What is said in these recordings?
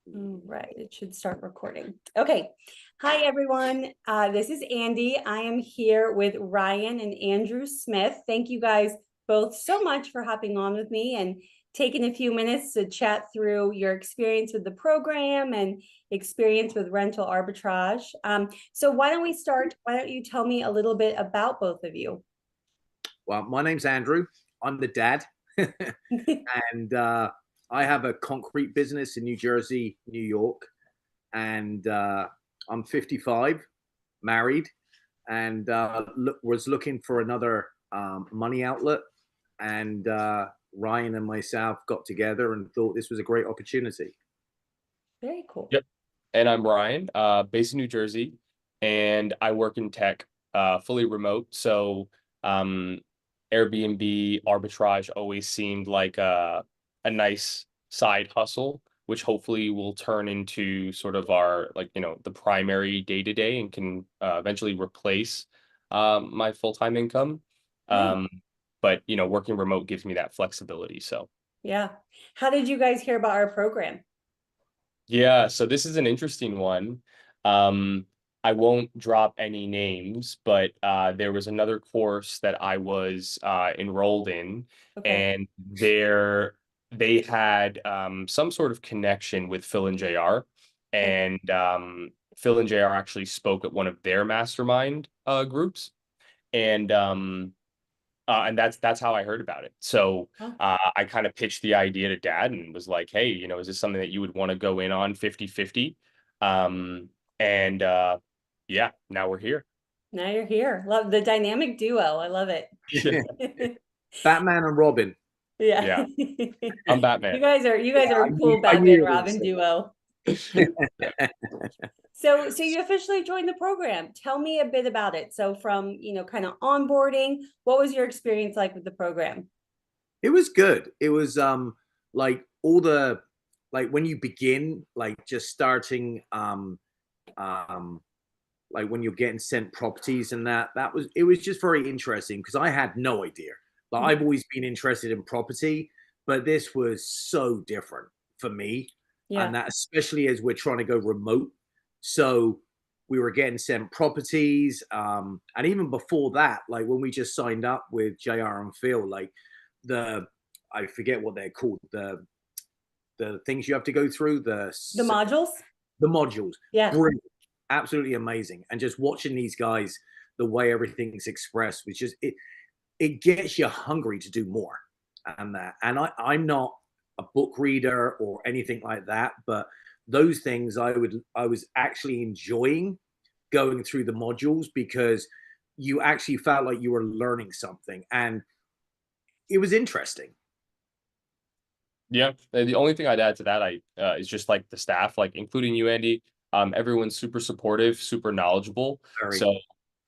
Right, it should start recording. Okay. Hi, everyone. This is Andy. I am here with Ryan and Andrew Smith. Thank you guys both so much for hopping on with me and taking a few minutes to chat through your experience with the program and experience with rental arbitrage. So why don't we start? Why don't you tell me a little bit about both of you? Well, my name's Andrew. I'm the dad. and I have a concrete business in New Jersey, New York. And I'm 55, married, and was looking for another money outlet. And Ryan and myself got together and thought this was a great opportunity. Very cool. Yep. And I'm Ryan, based in New Jersey, and I work in tech, fully remote. So Airbnb arbitrage always seemed like a nice side hustle, which hopefully will turn into sort of our, the primary day to day and can eventually replace my full-time income. Nice. But working remote gives me that flexibility. So Yeah. How did you guys hear about our program? yeah, so this is an interesting one. I won't drop any names, but there was another course that I was enrolled in, Okay. and they had some sort of connection with Phil and JR, Okay. and Phil and JR actually spoke at one of their mastermind groups, and that's how I heard about it. So Oh. I kind of pitched the idea to dad and was like, hey, is this something that you would want to go in on 50-50? And yeah, now we're here. Now you're here. Love the dynamic duo. I love it. Yeah. Batman and Robin. Yeah. I'm Batman. You guys are a cool I knew Batman you were Robin duo. So you officially joined the program. Tell me a bit about it. So from, kind of onboarding, what was your experience like with the program? It was good. It was like all the like when you begin, like just starting um like when you're getting sent properties and it was just very interesting because I had no idea. Like I've always been interested in property, but this was so different for me. Yeah. And that especially as we're trying to go remote. So we were getting sent properties. And even before that, like when we just signed up with JR and Phil, like the I forget what they're called, the things you have to go through, The modules? the modules. Yeah. Brilliant, absolutely amazing. And just watching these guys, the way everything's expressed, which is it gets you hungry to do more. And I'm not a book reader or anything like that, but those things I was actually enjoying going through the modules because you actually felt like you were learning something and it was interesting. Yeah, the only thing I'd add to that is just like the staff, like including you, Andy. Everyone's super supportive, super knowledgeable. Very. So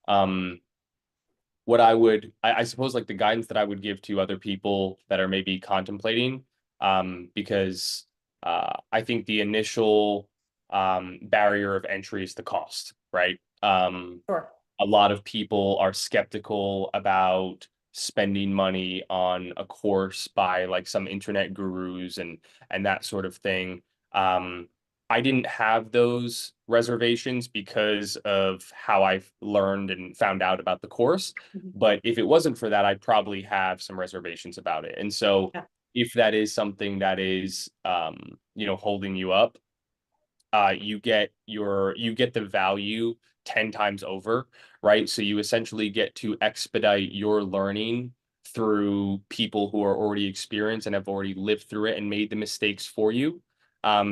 um what I suppose like the guidance that I would give to other people that are maybe contemplating, because I think the initial barrier of entry is the cost, right? Sure. A lot of people are skeptical about spending money on a course by like some internet gurus and that sort of thing. I didn't have those reservations because of how I've learned and found out about the course. But if it wasn't for that, I'd probably have some reservations about it. And so Yeah. if that is something that is, holding you up, you get the value 10 times over, right? So you essentially get to expedite your learning through people who are already experienced and have already lived through it and made the mistakes for you.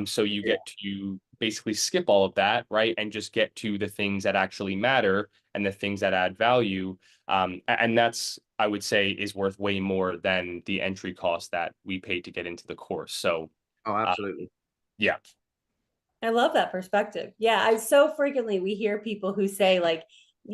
So you get to basically skip all of that, right? And just get to the things that actually matter and the things that add value. And that's, I would say, is worth way more than the entry cost that we paid to get into the course. So, Oh, uh, absolutely. yeah. I love that perspective. Yeah, I so frequently we hear people who say like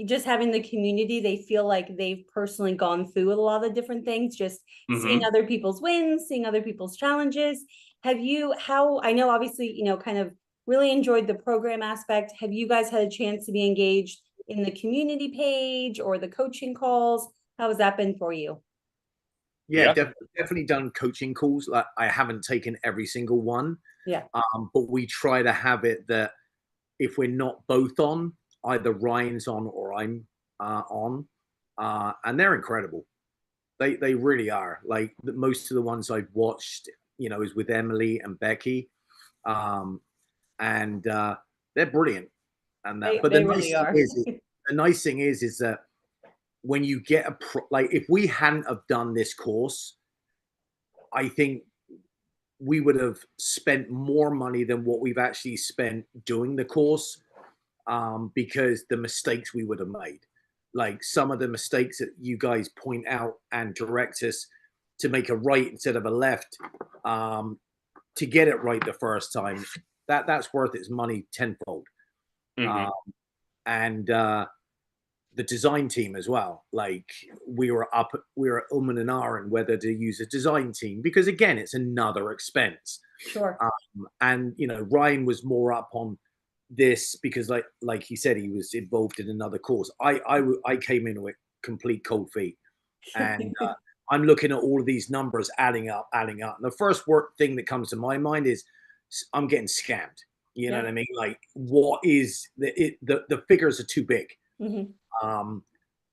just having the community, they feel like they've personally gone through a lot of different things, just seeing Hmm. other people's wins, seeing other people's challenges. How I know obviously, kind of really enjoyed the program aspect. Have you guys had a chance to be engaged in the community page or the coaching calls? How has that been for you? Yeah, definitely done coaching calls. Like I haven't taken every single one. Yeah. But we try to have it that if we're not both on, either Ryan's on or I'm on, and they're incredible. They really are. Like most of the ones I've watched, is with Emily and Becky, and they're brilliant. And that, but They really are. the nice thing is that when you get like if we hadn't have done this course, I think we would have spent more money than what we've actually spent doing the course, because the mistakes we would have made, like some of the mistakes that you guys point out and direct us to make a right instead of a left, to get it right the first time, that's worth its money tenfold. Mhm. And the design team as well. Like we were and ahhing whether to use a design team because again, it's another expense. Sure. And Ryan was more up on this because like he said, he was involved in another course. I came in with complete cold feet, and I'm looking at all of these numbers adding up. And the first thing that comes to my mind is I'm getting scammed. You know what I mean? Like, what is the figures are too big. Mhm.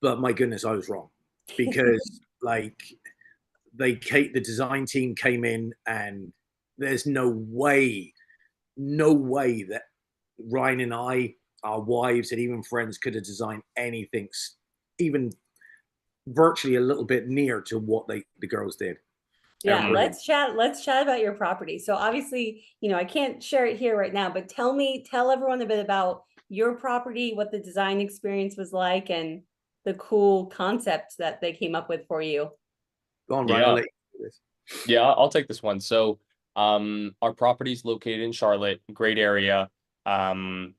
But my goodness, I was wrong because like the design team came in and there's no way that Ryan and I, our wives and even friends could have designed anything even virtually a little bit near to what the girls did. Yeah, let's chat about your property. So obviously, I can't share it here right now, but tell everyone a bit about your property, what the design experience was like, and the cool concept that they came up with for you. Go on, Ryan. Yeah. I'll let you do this. Yeah, I'll take this one. So, our property's located in Charlotte, great area. Ran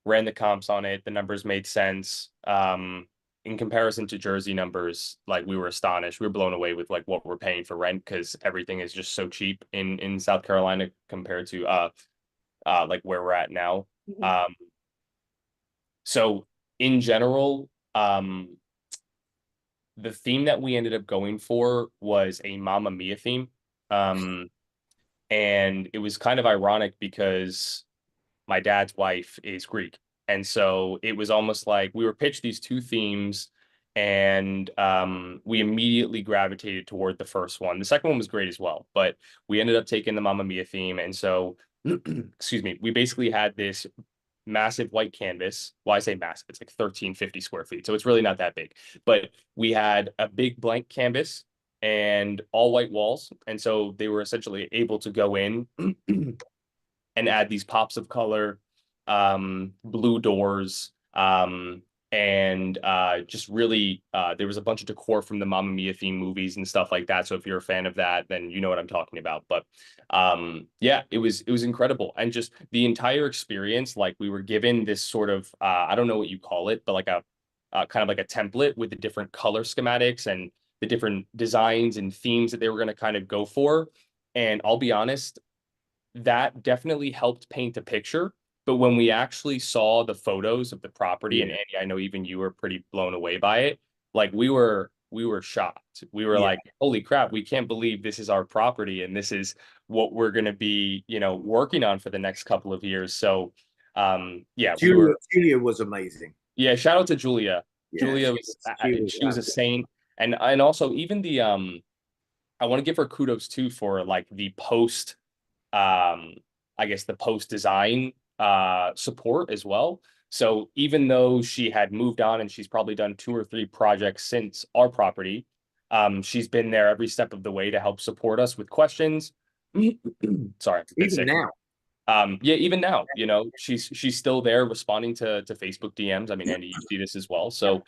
the comps on it. The numbers made sense. In comparison to Jersey numbers, like we were astonished. We were blown away with like what we're paying for rent because everything is just so cheap in South Carolina compared to like where we're at now. Mhm. So in general, the theme that we ended up going for was a Mamma Mia theme. And it was kind of ironic because my dad's wife is Greek. And so it was almost like we were pitched these two themes and we immediately gravitated toward the first one. The second one was great as well, but we ended up taking the Mamma Mia theme. And so, excuse me, we basically had this massive white canvas. Well, I say massive, it's like 1350 square feet. So it's really not that big, but we had a big blank canvas and all white walls. And so they were essentially able to go in and add these pops of color, blue doors, and just really there was a bunch of decor from the Mamma Mia theme movies and stuff like that. So if you're a fan of that, then you know what I'm talking about. But yeah, it was incredible. And just the entire experience, like we were given this sort of I don't know what you call it, but like a kind of like a template with the different color schematics and the different designs and themes that they were going to kind of go for. And I'll be honest, that definitely helped paint a picture. But when we actually saw the photos of the property, and Andy, I know even you were pretty blown away by it. Like we were shocked. We were like, holy crap, we can't believe this is our property and this is what we're going to be, working on for the next couple of years. So, yeah, Julia was amazing. Yeah, shout out to Julia. Yeah, Julia she was a saint. And also even the I want to give her kudos too for like the post I guess the post design support as well. So even though she had moved on and she's probably done 2 or 3 projects since our property, she's been there every step of the way to help support us with questions. Sorry, even now. Yeah, even now, she's still there responding to Facebook DMs. I mean, Andy, you see this as well. So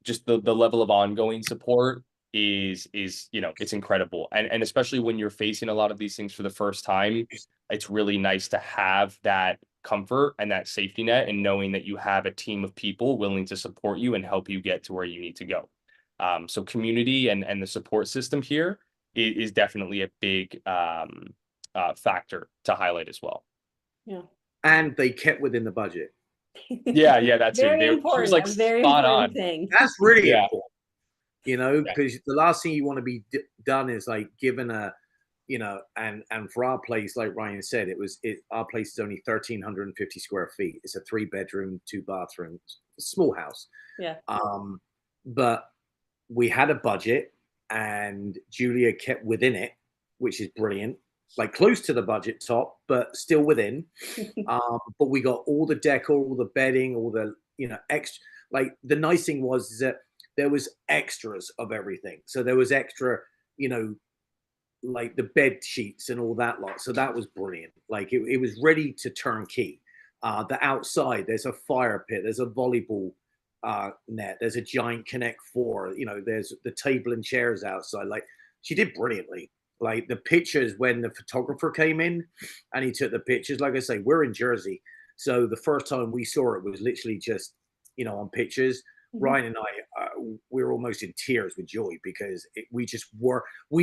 just the level of ongoing support is it's incredible. And especially when you're facing a lot of these things for the first time, it's really nice to have that comfort and that safety net and knowing that you have a team of people willing to support you and help you get to where you need to go. So community and the support system here is definitely a big factor to highlight as well. Yeah. And they kept within the budget. Yeah, that's very it. important. She was like a very spot important on. thing. That's really important. you know, Yeah. because the last thing you want to be done is like given a, you know, and for our place, like Ryan said, our place is only 1,350 square feet. It's a 3-bedroom, 2 bathrooms, small house. Yeah. But we had a budget, and Julia kept within it, which is brilliant. Like close to the budget top, but still within. But we got all the decor, all the bedding, all the, you know, extra. Like the nice thing was that there was extras of everything. So there was extra, you know, like the bed sheets and all that lot. So that was brilliant. Like it was ready to turnkey. The outside, there's a fire pit, there's a volleyball net, there's a giant Connect Four. You know, there's the table and chairs outside. Like she did brilliantly. Like the pictures when the photographer came in and he took the pictures. Like I say, we're in Jersey, so the first time we saw it was literally just, you know, on pictures. Ryan and I, we were almost in tears with joy because we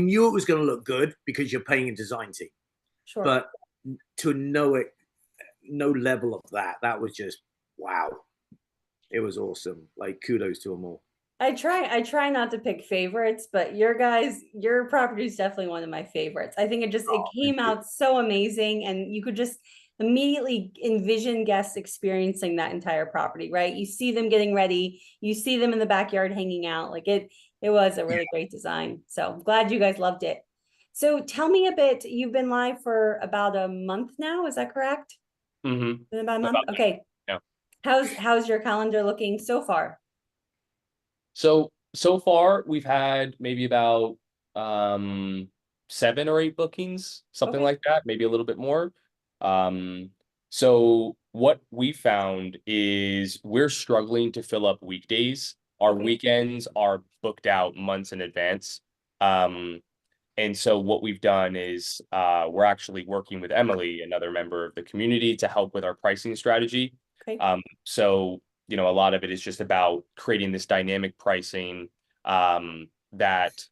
knew it was going to look good because you're paying a design team. Sure. But to know it, no level of that was just, wow. It was awesome. Like kudos to them all. I try not to pick favorites, but your property is definitely one of my favorites. I think it came out so amazing, and you could just immediately envision guests experiencing that entire property, right? You see them getting ready, you see them in the backyard hanging out. Like it was a really great design. So I'm glad you guys loved it. So tell me a bit, you've been live for about a month now, is that correct? Mm-hmm. About a month? Okay. Yeah. How's your calendar looking so far? So far we've had maybe about 7 or 8 bookings, something Okay. like that, maybe a little bit more. So what we found is we're struggling to fill up weekdays. Our Okay. weekends are booked out months in advance. And so what we've done is we're actually working with Emily, another member of the community, to help with our pricing strategy. Okay. So, you know, a lot of it is just about creating this dynamic pricing that,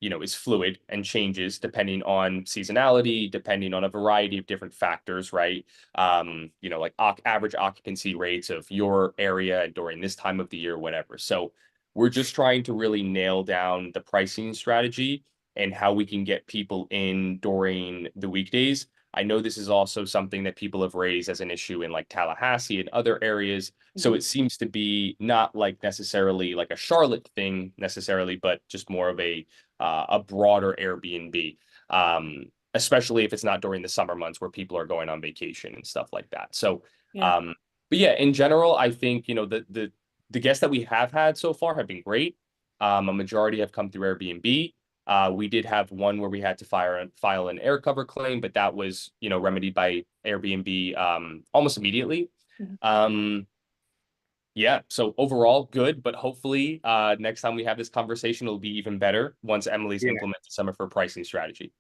you know, is fluid and changes depending on seasonality, depending on a variety of different factors, right? You know, like average occupancy rates of your area during this time of the year, whatever. So we're just trying to really nail down the pricing strategy and how we can get people in during the weekdays. I know this is also something that people have raised as an issue in like Tallahassee and other areas. So it seems to be not like necessarily like a Charlotte thing necessarily, but just more of a broader Airbnb, especially if it's not during the summer months where people are going on vacation and stuff like that. So, Yeah. but yeah, in general, I think, you know, the guests that we have had so far have been great. A majority have come through Airbnb. We did have one where we had to file an air cover claim, but that was, you know, remedied by Airbnb almost immediately. Yeah, so overall good, but hopefully next time we have this conversation, it'll be even better once Emily's implemented some of her pricing strategy.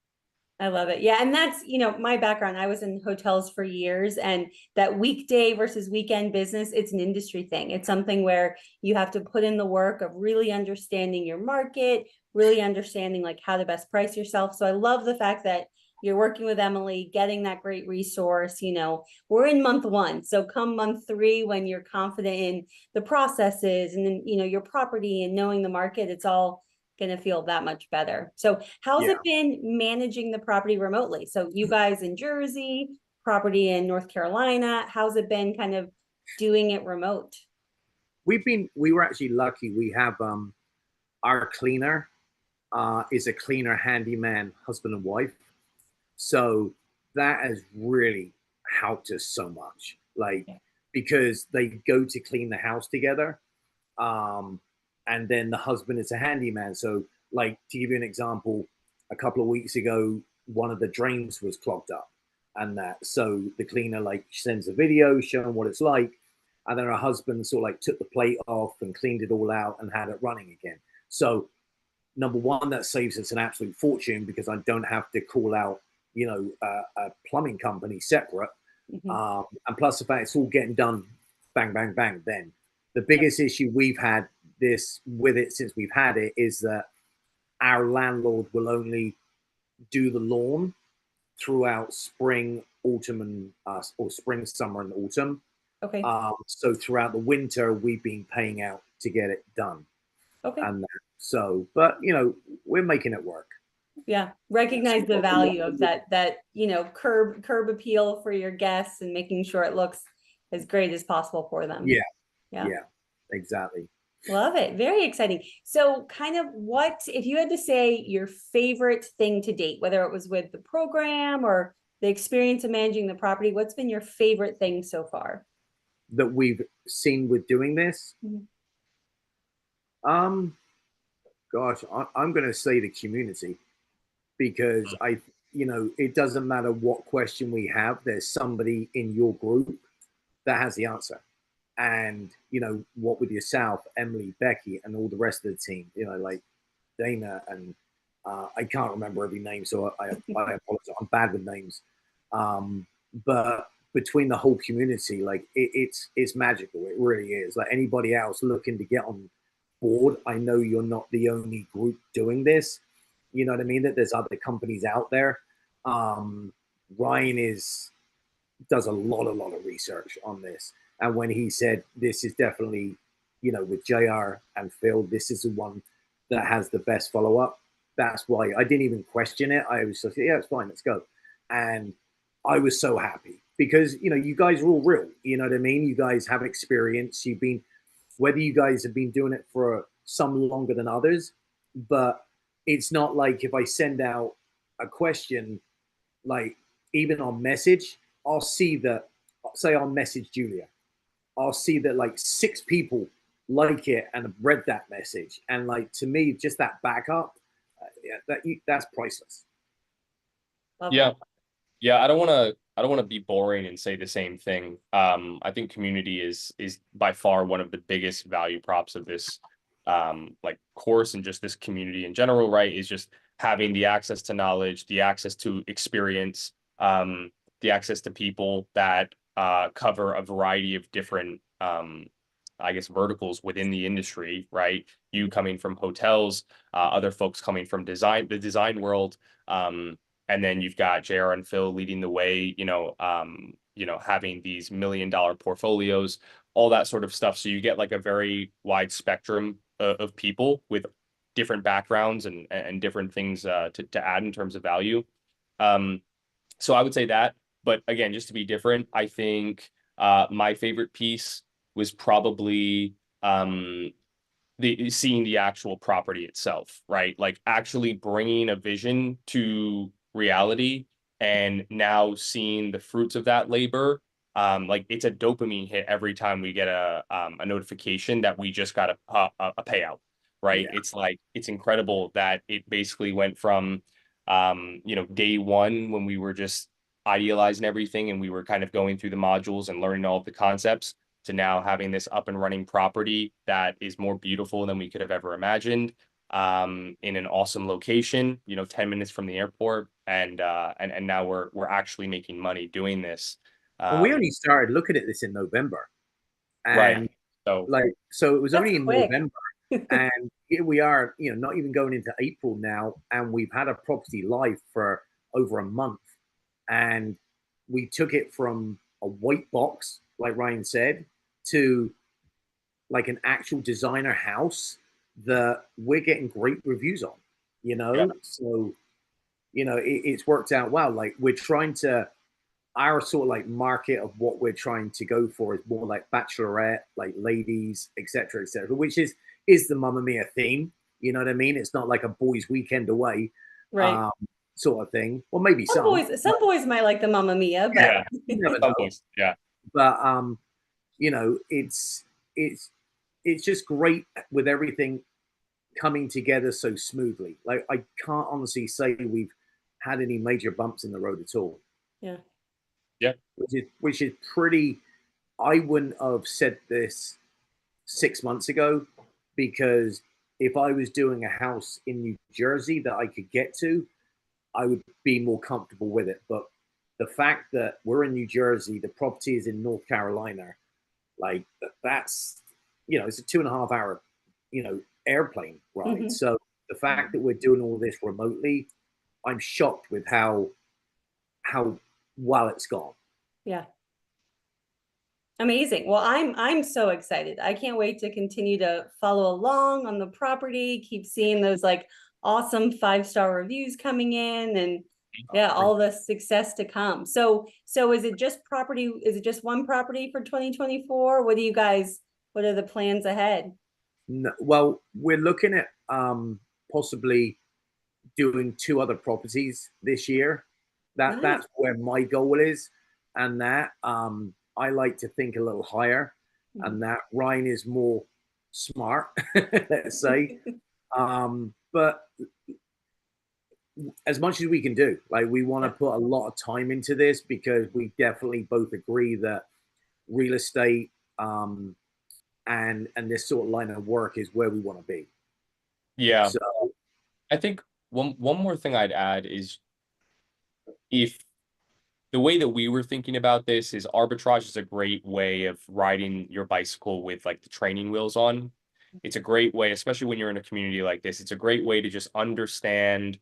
I love it. Yeah. And that's, my background. I was in hotels for years, and that weekday versus weekend business, it's an industry thing. It's something where you have to put in the work of really understanding your market, really understanding like how to best price yourself. So I love the fact that you're working with Emily, getting that great resource. We're in month 1. So come month 3, when you're confident in the processes and then, your property and knowing the market, it's all going to feel that much better. So how's it been managing the property remotely? So you guys in Jersey, property in North Carolina, how's it been kind of doing it remote? We were actually lucky. We have our cleaner is a cleaner handyman husband and wife. So that has really helped us so much. Like, because they go to clean the house together. And then the husband is a handyman. So, like, to give you an example, a couple of weeks ago, one of the drains was clogged up, and that so the cleaner like sends a video showing what it's like, and then her husband sort of like took the plate off and cleaned it all out and had it running again. So, number one, that saves us an absolute fortune because I don't have to call out, a plumbing company separate. And plus the fact it's all getting done, bang, bang, bang. Then the biggest issue we've had with it since we've had it is that our landlord will only do the lawn throughout spring, autumn, and or spring, summer, and autumn. Okay. So throughout the winter, we've been paying out to get it done. Okay. And so, but you know, we're making it work. Yeah. Recognize the value of that, you know, curb appeal for your guests and making sure it looks as great as possible for them. Yeah. Yeah. Yeah, exactly. Love it. Very exciting. So kind of what, if you had to say your favorite thing to date, whether it was with the program or the experience of managing the property, what's been your favorite thing so far? That we've seen with doing this. Mhm. Um, gosh, I'm going to say the community, because you know, it doesn't matter what question we have, there's somebody in your group that has the answer. And you know, what with yourself, Emily, Becky, and all the rest of the team, you know, like Dana and I can't remember every name, so I apologize. I'm bad with names. But between the whole community, like it's magical. It really is. Like anybody else looking to get on board, I know you're not the only group doing this. You know what I mean? That there's other companies out there. Um, Ryan does a lot of research on this, and when he said this is definitely, you know, with JR and Phil, this is the one that has the best follow up. That's why I didn't even question it. I was just, yeah, it's fine, let's go. And I was so happy because, you know, you guys are all real. You know what I mean? You guys have experience. You've been, whether you guys have been doing it for some longer than others, but it's not like if I send out a question, like even on message, I'll see that, say I'll message Julia, I'll see that like 6 people like it and have read that message. And like, to me, just that backup, yeah, that's priceless. Love Yeah. that. Yeah, I don't want to be boring and say the same thing. I think community is by far one of the biggest value props of this like course, and just this community in general, right? Is just having the access to knowledge, the access to experience, the access to people that cover a variety of different I guess verticals within the industry, right? You coming from hotels, other folks coming from the design world. And then you've got JR and Phil leading the way, having these $1 million portfolios, all that sort of stuff. So you get like a very wide spectrum of people with different backgrounds and different things to add in terms of value. Um, so I would say that, but again, just to be different, I think my favorite piece was probably the seeing the actual property itself, right? Like actually bringing a vision to reality and now seeing the fruits of that labor. Like it's a dopamine hit every time we get a notification that we just got a payout, right? Yeah. It's like it's incredible that it basically went from day one when we were just idealizing everything and we were kind of going through the modules and learning all of the concepts to now having this up and running property that is more beautiful than we could have ever imagined, in an awesome location, 10 minutes from the airport. And now we're actually making money doing this. And we only started looking at this in November. Right. And So like, so it was That's only in quick. November. And here we are, you know, not even going into April now. And we've had a property live for over a month. And we took it from a white box, like Ryan said, to like an actual designer house that we're getting great reviews on, you yeah, know? So, you know, it's worked out well. Like we're trying to, our sort of like market of what we're trying to go for is more like bachelorette, like ladies, etc., etc., which is the Mamma Mia theme. You know what I mean? It's not like a boys' weekend away, Right. um, sort of thing. Well, maybe some, Some boys might like the Mamma Mia, but yeah, you never some know. points, yeah, But you know, it's it's just great with everything coming together so smoothly. Like I can't honestly say we've had any major bumps in the road at all, yeah. yeah, which is pretty. I wouldn't have said this 6 months ago, because if I was doing a house in New Jersey that I could get to, I would be more comfortable with it. But the fact that we're in New Jersey, the property is in North Carolina, like that's, you know, it's a 2.5 hour, you know, airplane ride. Mhm. So the fact that we're doing all this remotely, I'm shocked with how well it's gone. Yeah. Amazing. Well, I'm so excited. I can't wait to continue to follow along on the property, keep seeing those like awesome 5-star reviews coming in, and yeah, all the success to come. So is it just one property for 2024? What are the plans ahead? No, well, we're looking at possibly doing 2 other properties this year. Nice. That's where my goal is, and that I like to think a little higher, and that Ryan is more smart, let's say. But as much as we can do, like we want to put a lot of time into this because we definitely both agree that real estate and this sort of line of work is where we want to be. Yeah. So I think one more thing I'd add is, if the way that we were thinking about this is, arbitrage is a great way of riding your bicycle with like the training wheels on. It's a great way, especially when you're in a community like this, it's a great way to just understand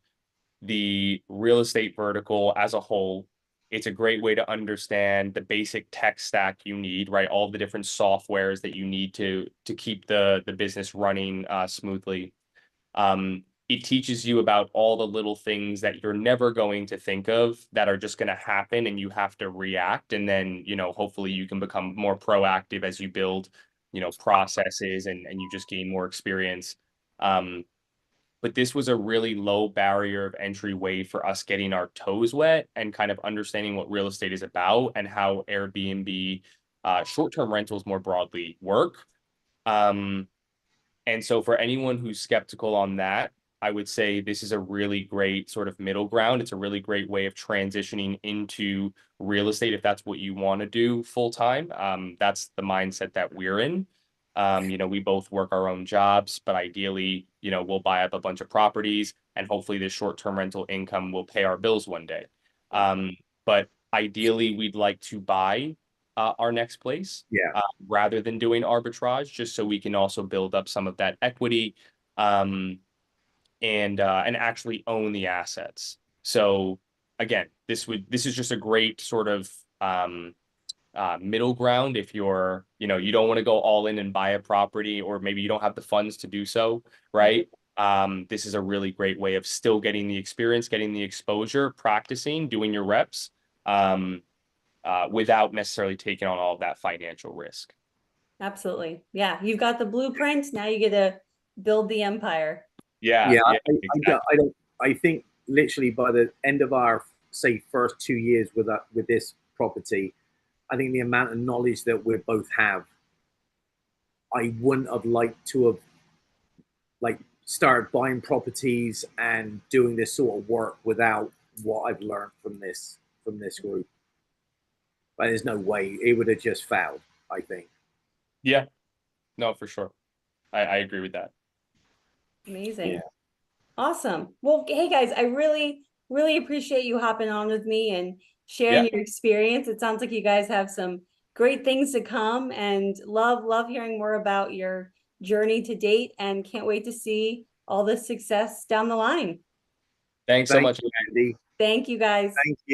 the real estate vertical as a whole. It's a great way to understand the basic tech stack you need, right? All the different softwares that you need to keep the business running smoothly. It teaches you about all the little things that you're never going to think of that are just going to happen, and you have to react. And then, hopefully you can become more proactive as you build, processes, and you just gain more experience. But this was a really low barrier of entry way for us getting our toes wet and kind of understanding what real estate is about and how Airbnb, short-term rentals more broadly work. And so for anyone who's skeptical on that, I would say this is a really great sort of middle ground. It's a really great way of transitioning into real estate if that's what you want to do full time. That's the mindset that we're in. We both work our own jobs, but ideally, we'll buy up a bunch of properties, and hopefully this short-term rental income will pay our bills one day. But ideally, we'd like to buy our next place, rather than doing arbitrage, just so we can also build up some of that equity, and actually own the assets. So again, this is just a great sort of middle ground if you don't want to go all in and buy a property, or maybe you don't have the funds to do so, right? This is a really great way of still getting the experience, getting the exposure, practicing, doing your reps, without necessarily taking on all of that financial risk. Absolutely. Yeah. You've got the blueprint. Now you get to build the empire. Yeah. Exactly. I think literally by the end of our, say, first 2 years with this property, I think the amount of knowledge that we both have, I wouldn't have liked to have started buying properties and doing this sort of work without what I've learned from this group. But there's no way it would have just failed, I think. Yeah, no, for sure. I agree with that. Amazing. Yeah. Awesome. Well, hey guys, I really, really appreciate you hopping on with me and sharing your experience. It sounds like you guys have some great things to come, and love hearing more about your journey to date, and can't wait to see all the success down the line. Thanks so much, Andy. Thank you guys. Thank you.